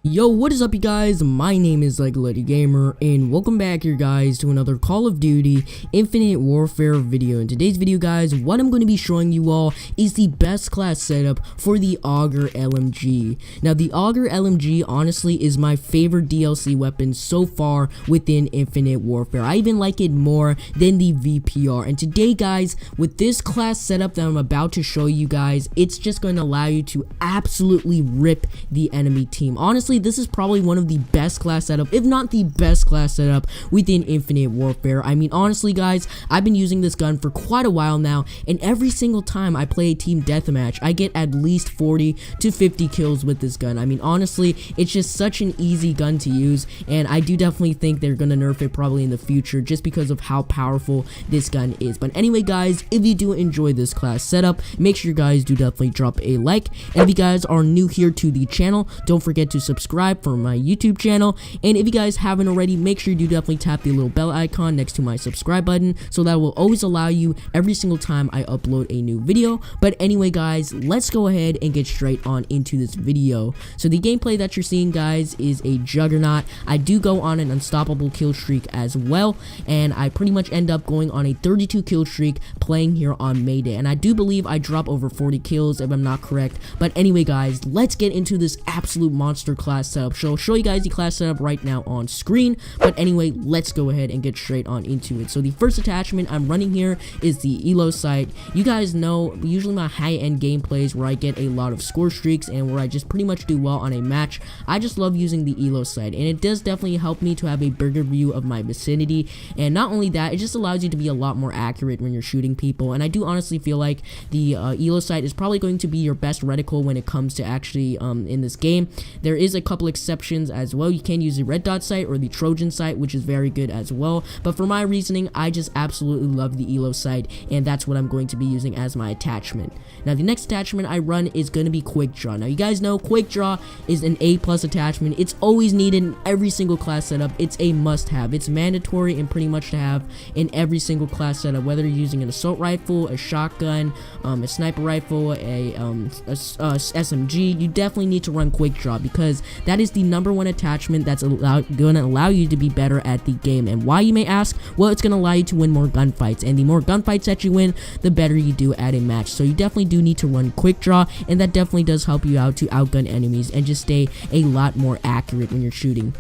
Yo, what is up you guys? My name is legoletegamer and welcome back here guys to another Call of Duty Infinite Warfare video. In today's video guys, what I'm going to be showing you all is the best class setup for the Auger LMG. Now the Auger LMG honestly is my favorite DLC weapon so far within Infinite Warfare. I even like it more than the VPR. And today guys, with this class setup that I'm about to show you guys, it's just going to allow you to absolutely rip the enemy team. Honestly, this is probably one of the best class setup, if not the best class setup within Infinite Warfare. I mean, honestly guys, I've been using this gun for quite a while now, and every single time I play a team deathmatch, I get at least 40 to 50 kills with this gun. I mean, honestly, it's just such an easy gun to use, and I do definitely think they're gonna nerf it probably in the future just because of how powerful this gun is. But anyway guys, if you do enjoy this class setup, make sure you guys do definitely drop a like, and if you guys are new here to the channel, don't forget to subscribe for my YouTube channel, and if you guys haven't already, make sure you do definitely tap the little bell icon next to my subscribe button, so that will always allow you every single time I upload a new video. But anyway guys, let's go ahead and get straight on into this video. So the gameplay that you're seeing guys is a Juggernaut. I do go on an unstoppable kill streak as well, and I pretty much end up going on a 32 kill streak playing here on May Day, and I do believe I drop over 40 kills if I'm not correct. But anyway guys, let's get into this absolute monster class setup. So I'll show you guys the class setup right now on screen, but anyway, let's go ahead and get straight on into it. So the first attachment I'm running here is the Elo sight. You guys know usually my high-end gameplays where I get a lot of score streaks and where I just pretty much do well on a match, I just love using the Elo sight, and it does definitely help me to have a bigger view of my vicinity. And not only that, it just allows you to be a lot more accurate when you're shooting people, and I do honestly feel like the Elo sight is probably going to be your best reticle when it comes to actually in this game. There is a couple exceptions as well. You can use the red dot sight or the Trojan sight, which is very good as well, but for my reasoning, I just absolutely love the Elo sight, and that's what I'm going to be using as my attachment. Now the next attachment I run is going to be Quick Draw. Now you guys know Quick Draw is an A+ attachment. It's always needed in every single class setup. It's a must-have. It's mandatory and pretty much to have in every single class setup, whether you're using an assault rifle, a shotgun, a sniper rifle, a SMG. You definitely need to run Quick Draw because that is the #1 attachment that's going to allow you to be better at the game. And why, you may ask? Well, it's going to allow you to win more gunfights, and the more gunfights that you win, the better you do at a match. So you definitely do need to run Quick Draw, and that definitely does help you out to outgun enemies and just stay a lot more accurate when you're shooting.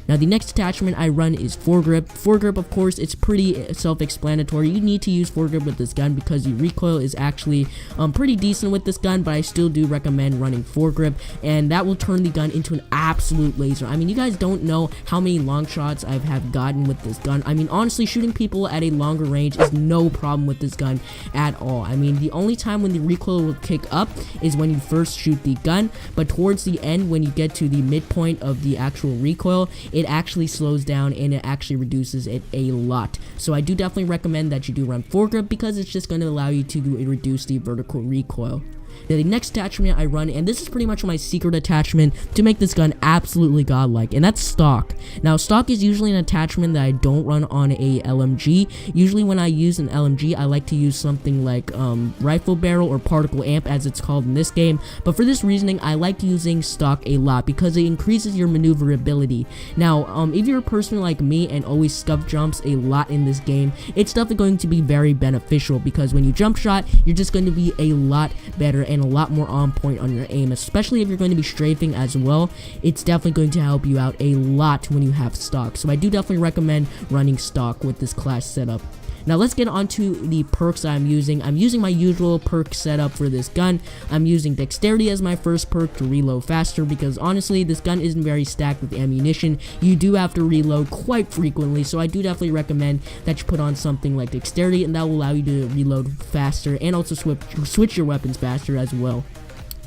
Now the next attachment I run is Foregrip. Foregrip, of course, it's pretty self-explanatory. You need to use Foregrip with this gun because the recoil is actually pretty decent with this gun, but I still do recommend running Foregrip, and that will turn the gun into an absolute laser. I mean, you guys don't know how many long shots I have gotten with this gun. I mean, honestly, shooting people at a longer range is no problem with this gun at all. I mean, the only time when the recoil will kick up is when you first shoot the gun, but towards the end, when you get to the midpoint of the actual recoil, it actually slows down and it actually reduces it a lot. So I do definitely recommend that you do run Foregrip because it's just going to allow you to reduce the vertical recoil. Now the next attachment I run, and this is pretty much my secret attachment to make this gun absolutely godlike, and that's stock. Now stock is usually an attachment that I don't run on a LMG. Usually when I use an LMG, I like to use something like rifle barrel or particle amp as it's called in this game, but for this reasoning I like using stock a lot because it increases your maneuverability. Now if you're a person like me and always scuff jumps a lot in this game, it's definitely going to be very beneficial because when you jump shot, you're just going to be a lot better and a lot more on point on your aim, especially if you're going to be strafing as well. It's definitely going to help you out a lot when you have stock. So I do definitely recommend running stock with this class setup. Now let's get on to the perks I'm using. I'm using my usual perk setup for this gun. I'm using Dexterity as my first perk to reload faster because honestly this gun isn't very stacked with ammunition. You do have to reload quite frequently, so I do definitely recommend that you put on something like Dexterity, and that will allow you to reload faster and also switch your weapons faster as well.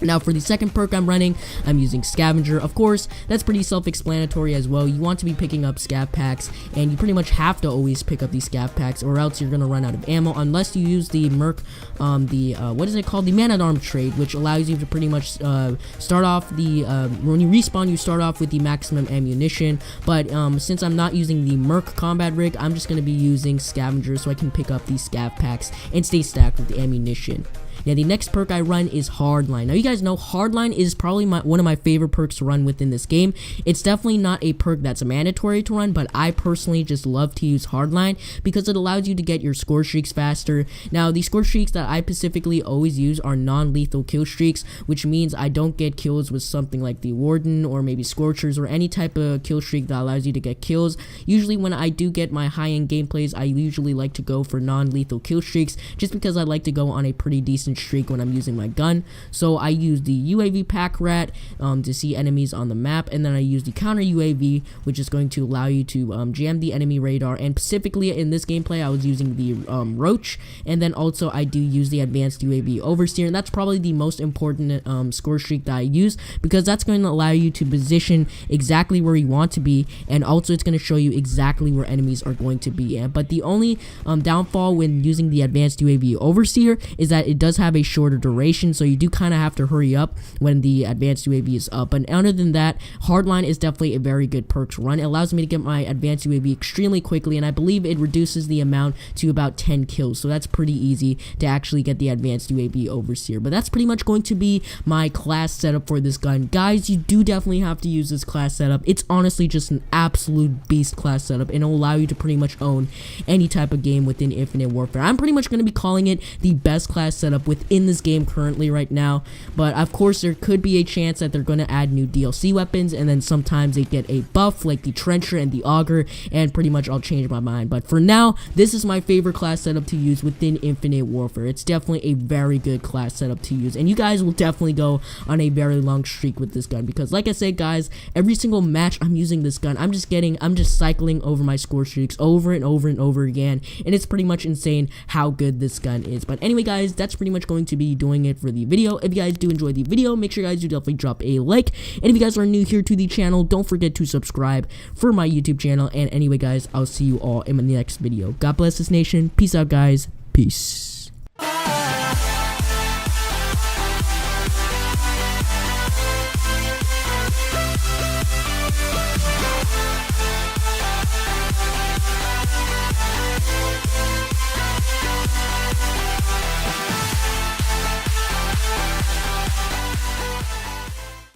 Now for the second perk I'm running, I'm using Scavenger. Of course, that's pretty self-explanatory as well. You want to be picking up scav packs, and you pretty much have to always pick up these scav packs, or else you're gonna run out of ammo unless you use the Merc, what is it called? The Man-at-Arms trade, which allows you to pretty much start off the when you respawn, you start off with the maximum ammunition. But since I'm not using the Merc combat rig, I'm just gonna be using Scavenger so I can pick up these scav packs and stay stacked with the ammunition. Now the next perk I run is Hardline. Now you guys guys know, Hardline is probably one of my favorite perks to run within this game. It's definitely not a perk that's mandatory to run, but I personally just love to use Hardline because it allows you to get your score streaks faster. Now, the score streaks that I specifically always use are non-lethal kill streaks, which means I don't get kills with something like the Warden or maybe Scorchers or any type of kill streak that allows you to get kills. Usually when I do get my high-end gameplays, I usually like to go for non-lethal kill streaks just because I like to go on a pretty decent streak when I'm using my gun. So I use the UAV pack rat to see enemies on the map, and then I use the counter UAV, which is going to allow you to jam the enemy radar. And specifically in this gameplay, I was using the Roach, and then also I do use the advanced UAV oversteer, and that's probably the most important score streak that I use because that's going to allow you to position exactly where you want to be, and also it's going to show you exactly where enemies are going to be. But the only downfall when using the advanced UAV overseer is that it does have a shorter duration, so you do kind of have to hurry up when the advanced UAV is up. But other than that, Hardline is definitely a very good perk to run. It allows me to get my advanced UAV extremely quickly, and I believe it reduces the amount to about 10 kills, so that's pretty easy to actually get the advanced UAV overseer. But that's pretty much going to be my class setup for this gun. Guys, you do definitely have to use this class setup. It's honestly just an absolute beast class setup, and it'll allow you to pretty much own any type of game within Infinite Warfare. I'm pretty much going to be calling it the best class setup within this game currently right now, but of course there could be a chance that they're going to add new DLC weapons, and then sometimes they get a buff like the Trencher and the Auger, and pretty much I'll change my mind. But for now, this is my favorite class setup to use within Infinite Warfare. It's definitely a very good class setup to use, and you guys will definitely go on a very long streak with this gun because, like I said, guys, every single match I'm using this gun, I'm just cycling over my score streaks over and over and over again, and it's pretty much insane how good this gun is. But anyway, guys, that's pretty much going to be doing it for the video. If you guys do enjoy the video, make sure you guys do definitely drop a like, and if you guys are new here to the channel, don't forget to subscribe for my YouTube channel. And anyway, guys, I'll see you all in the next video. God bless this nation. Peace out, guys. Peace.